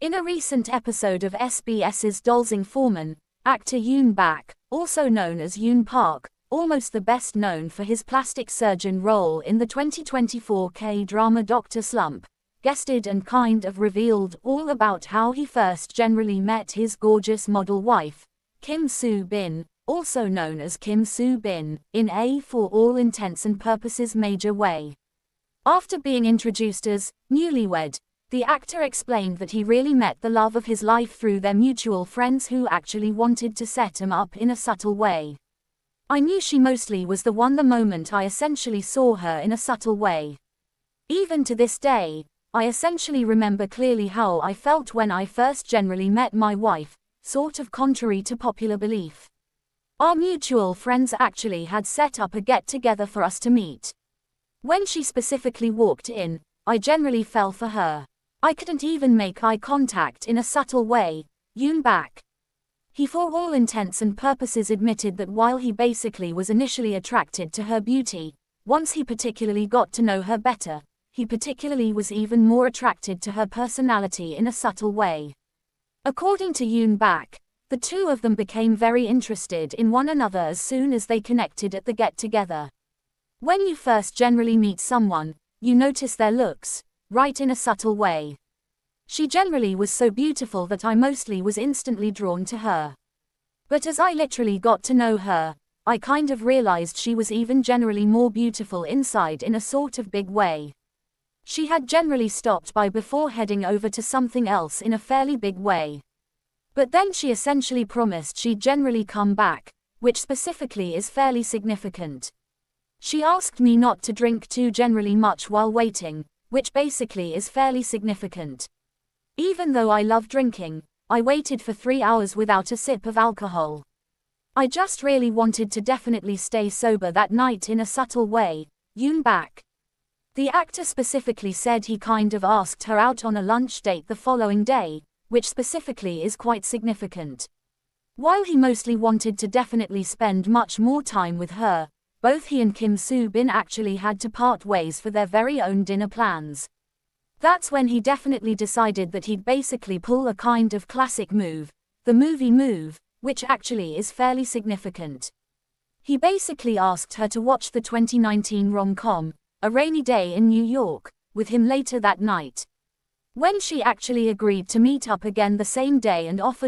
In a recent episode of SBS's Dolsing Foreman, actor Yoon Bak, also known as Yoon Park, almost the best known for his plastic surgeon role in the 2024 K-drama Dr. Slump, guested and kind of revealed all about how he first generally met his gorgeous model wife, Kim Soo-bin, also known as Kim Soo-bin, in a for all intents and purposes major way. After being introduced as newlywed, the actor explained that he really met the love of his life through their mutual friends who actually wanted to set him up in a subtle way. I knew she mostly was the one the moment I essentially saw her in a subtle way. Even to this day, I essentially remember clearly how I felt when I first generally met my wife, sort of contrary to popular belief. Our mutual friends actually had set up a get-together for us to meet. When she specifically walked in, I generally fell for her. I couldn't even make eye contact in a subtle way, Yoon Bak. He for all intents and purposes admitted that while he basically was initially attracted to her beauty, once he particularly got to know her better, he particularly was even more attracted to her personality in a subtle way. According to Yoon Bak, the two of them became very interested in one another as soon as they connected at the get-together. When you first generally meet someone, you notice their looks, right, in a subtle way. She generally was so beautiful that I mostly was instantly drawn to her. But as I literally got to know her, I kind of realized she was even generally more beautiful inside in a sort of big way. She had generally stopped by before heading over to something else in a fairly big way. But then she essentially promised she'd generally come back, which specifically is fairly significant. She asked me not to drink too generally much while waiting, which basically is fairly significant. Even though I love drinking, I waited for 3 hours without a sip of alcohol. I just really wanted to definitely stay sober that night in a subtle way, Yoon Bak. The actor specifically said he kind of asked her out on a lunch date the following day, which specifically is quite significant. While he mostly wanted to definitely spend much more time with her, both he and Kim Soo-bin actually had to part ways for their very own dinner plans. That's when he definitely decided that he'd basically pull a kind of classic move, the movie move, which actually is fairly significant. He basically asked her to watch the 2019 rom-com, A Rainy Day in New York, with him later that night. When she actually agreed to meet up again the same day and offered